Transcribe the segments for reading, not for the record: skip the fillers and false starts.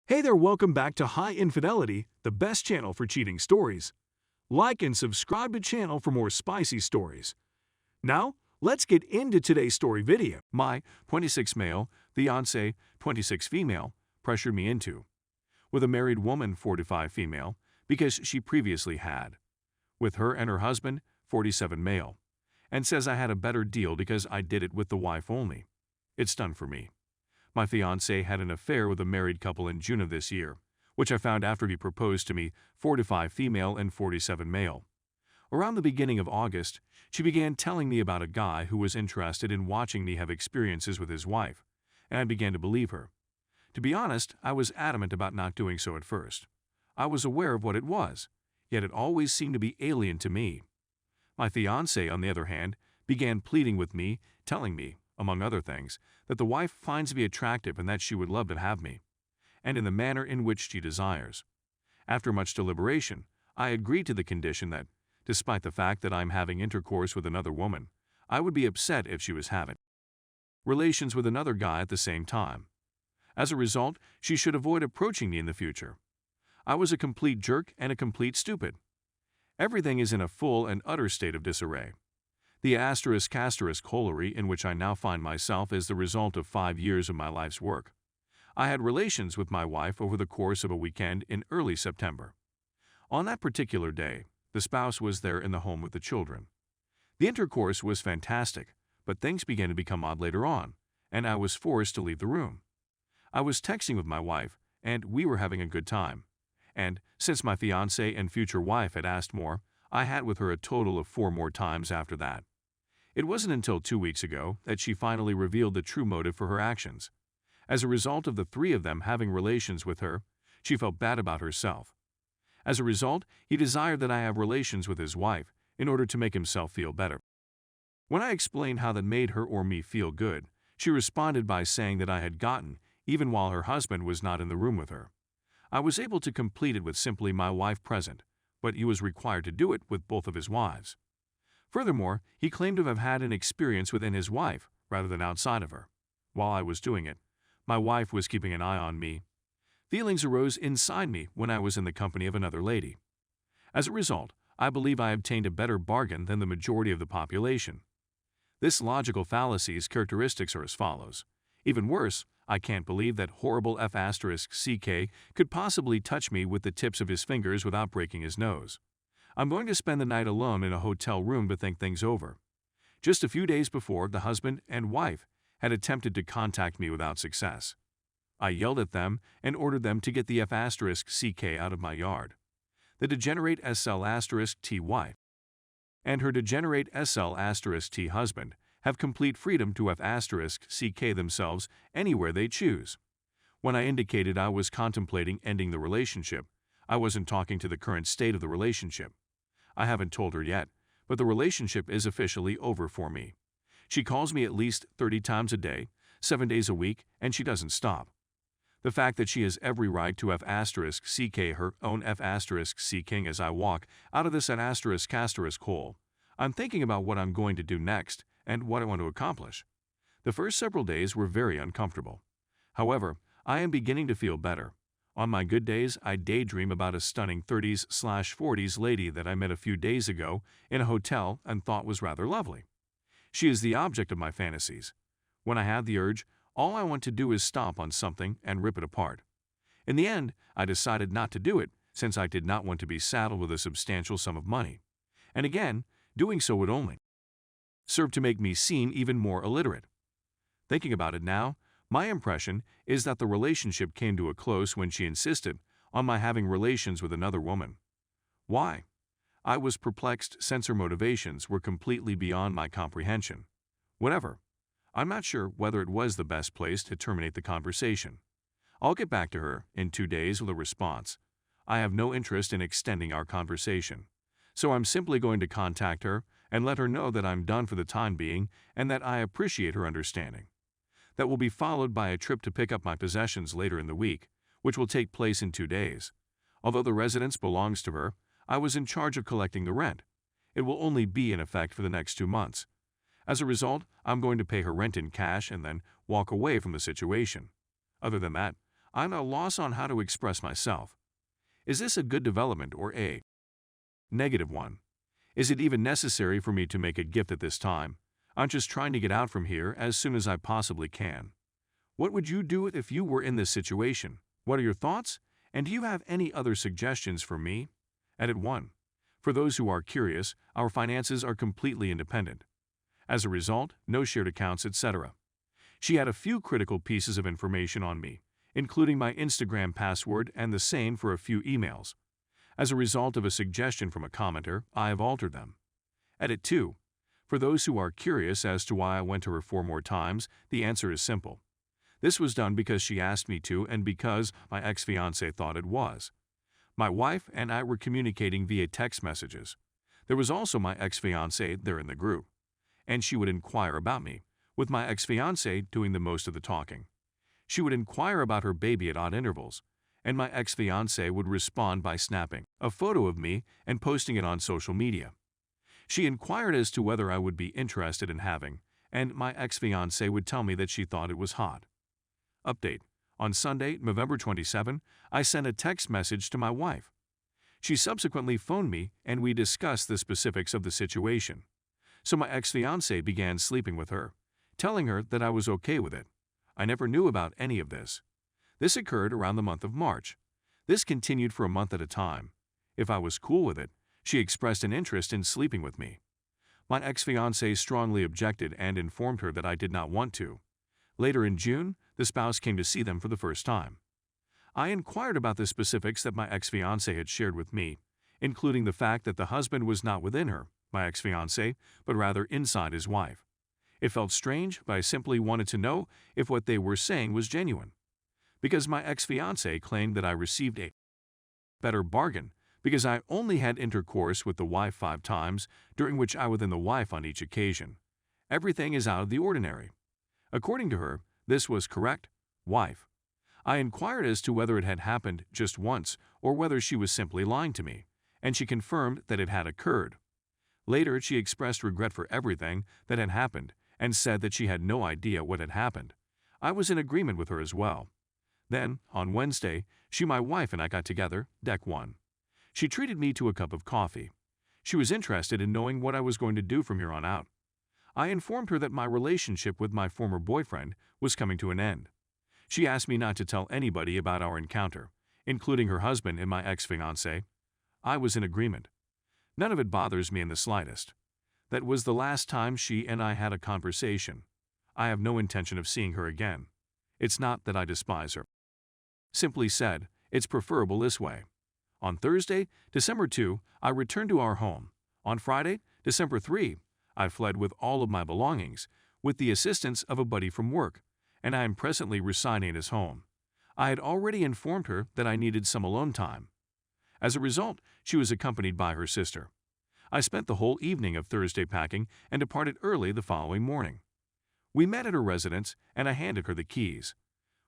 Hey there, welcome back to High Infidelity, the best channel for cheating stories. Like and subscribe to channel for more spicy stories. Now, let's get into today's story video. My 26 male, fiancé, 26 female, pressured me into. With a married woman, 45 female, because she previously had. With her and her husband, 47 male. And says I had a better deal because I did it with the wife only. It's done for me. My fiancé had an affair with a married couple in June of this year, which I found after he proposed to me, 45 female and 47 male. Around the beginning of August, she began telling me about a guy who was interested in watching me have experiences with his wife, and I began to believe her. To be honest, I was adamant about not doing so at first. I was aware of what it was, yet it always seemed to be alien to me. My fiancé, on the other hand, began pleading with me, telling me, among other things, that the wife finds me attractive and that she would love to have me, and in the manner in which she desires. After much deliberation, I agreed to the condition that, despite the fact that I'm having intercourse with another woman, I would be upset if she was having relations with another guy at the same time. As a result, she should avoid approaching me in the future. I was a complete jerk and a complete stupid. Everything is in a full and utter state of disarray. The asterisk holery in which I now find myself is the result of 5 years of my life's work. I had relations with my wife over the course of a weekend in early September. On that particular day, the spouse was there in the home with the children. The intercourse was fantastic, but things began to become odd later on, and I was forced to leave the room. I was texting with my wife, and we were having a good time. And, since my fiancé and future wife had asked more, I had with her a total of 4 more times after that. It wasn't until 2 weeks ago that she finally revealed the true motive for her actions. As a result of the 3 of them having relations with her, she felt bad about herself. As a result, he desired that I have relations with his wife in order to make himself feel better. When I explained how that made her or me feel good, she responded by saying that I had gotten, even while her husband was not in the room with her. I was able to complete it with simply my wife present, but he was required to do it with both of his wives. Furthermore, he claimed to have had an experience within his wife rather than outside of her. While I was doing it, my wife was keeping an eye on me. Feelings arose inside me when I was in the company of another lady. As a result, I believe I obtained a better bargain than the majority of the population. This logical fallacy's characteristics are as follows. Even worse, I can't believe that horrible F***CK could possibly touch me with the tips of his fingers without breaking his nose. I'm going to spend the night alone in a hotel room to think things over. Just a few days before, the husband and wife had attempted to contact me without success. I yelled at them and ordered them to get the F***CK out of my yard. The degenerate SL*T wife and her degenerate SL*T husband have complete freedom to F***CK themselves anywhere they choose. When I indicated I was contemplating ending the relationship, I wasn't talking to the current state of the relationship. I haven't told her yet, but the relationship is officially over for me. She calls me at least 30 times a day, 7 days a week, and she doesn't stop. The fact that she has every right to F***CK her own F***CK as I walk out of this *** hole. I'm thinking about what I'm going to do next and what I want to accomplish. The first several days were very uncomfortable. However, I am beginning to feel better. On my good days, I daydream about a stunning 30s/40s lady that I met a few days ago in a hotel and thought was rather lovely. She is the object of my fantasies. When I have the urge, all I want to do is stomp on something and rip it apart. In the end, I decided not to do it since I did not want to be saddled with a substantial sum of money. And again, doing so would only serve to make me seem even more illiterate. Thinking about it now, my impression is that the relationship came to a close when she insisted on my having relations with another woman. Why? I was perplexed since her motivations were completely beyond my comprehension. Whatever. I'm not sure whether it was the best place to terminate the conversation. I'll get back to her in 2 days with a response. I have no interest in extending our conversation, so I'm simply going to contact her and let her know that I'm done for the time being and that I appreciate her understanding. That will be followed by a trip to pick up my possessions later in the week, which will take place in 2 days. Although the residence belongs to her, I was in charge of collecting the rent. It will only be in effect for the next 2 months. As a result, I'm going to pay her rent in cash and then walk away from the situation. Other than that, I'm at a loss on how to express myself. Is this a good development or a negative one? Is it even necessary for me to make a gift at this time? I'm just trying to get out from here as soon as I possibly can. What would you do if you were in this situation? What are your thoughts? And do you have any other suggestions for me? Edit 1. For those who are curious, our finances are completely independent. As a result, no shared accounts, etc. She had a few critical pieces of information on me, including my Instagram password and the same for a few emails. As a result of a suggestion from a commenter, I have altered them. Edit 2. For those who are curious as to why I went to her 4 more times, the answer is simple. This was done because she asked me to and because my ex-fiancé thought it was. My wife and I were communicating via text messages. There was also my ex-fiancé there in the group, and she would inquire about me, with my ex-fiancé doing the most of the talking. She would inquire about her baby at odd intervals, and my ex-fiancé would respond by snapping a photo of me and posting it on social media. She inquired as to whether I would be interested in having, and my ex-fiancé would tell me that she thought it was hot. Update. On Sunday, November 27, I sent a text message to my wife. She subsequently phoned me and we discussed the specifics of the situation. So my ex-fiancé began sleeping with her, telling her that I was okay with it. I never knew about any of this. This occurred around the month of March. This continued for a month at a time. If I was cool with it, she expressed an interest in sleeping with me. My ex-fiancé strongly objected and informed her that I did not want to. Later in June, the spouse came to see them for the first time. I inquired about the specifics that my ex-fiancé had shared with me, including the fact that the husband was not within her, my ex-fiancé, but rather inside his wife. It felt strange, but I simply wanted to know if what they were saying was genuine. Because my ex-fiancé claimed that I received a better bargain because I only had intercourse with the wife 5 times, during which I was within the wife on each occasion. Everything is out of the ordinary. According to her, this was correct, wife. I inquired as to whether it had happened just once or whether she was simply lying to me, and she confirmed that it had occurred. Later, she expressed regret for everything that had happened and said that she had no idea what had happened. I was in agreement with her as well. Then, on Wednesday, my wife and I got together, deck 1. She treated me to a cup of coffee. She was interested in knowing what I was going to do from here on out. I informed her that my relationship with my former boyfriend was coming to an end. She asked me not to tell anybody about our encounter, including her husband and my ex-fiancé. I was in agreement. None of it bothers me in the slightest. That was the last time she and I had a conversation. I have no intention of seeing her again. It's not that I despise her. Simply said, it's preferable this way. On Thursday, December 2, I returned to our home. On Friday, December 3, I fled with all of my belongings, with the assistance of a buddy from work, and I am presently residing at his home. I had already informed her that I needed some alone time. As a result, she was accompanied by her sister. I spent the whole evening of Thursday packing and departed early the following morning. We met at her residence, and I handed her the keys.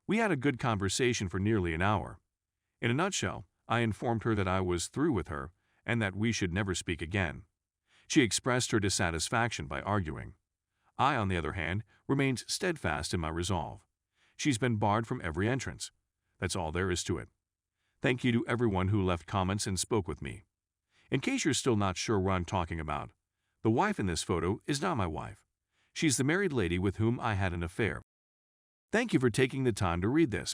We had a good conversation for nearly an hour. In a nutshell, I informed her that I was through with her and that we should never speak again. She expressed her dissatisfaction by arguing. I, on the other hand, remained steadfast in my resolve. She's been barred from every entrance. That's all there is to it. Thank you to everyone who left comments and spoke with me. In case you're still not sure what I'm talking about, the wife in this photo is not my wife. She's the married lady with whom I had an affair. Thank you for taking the time to read this.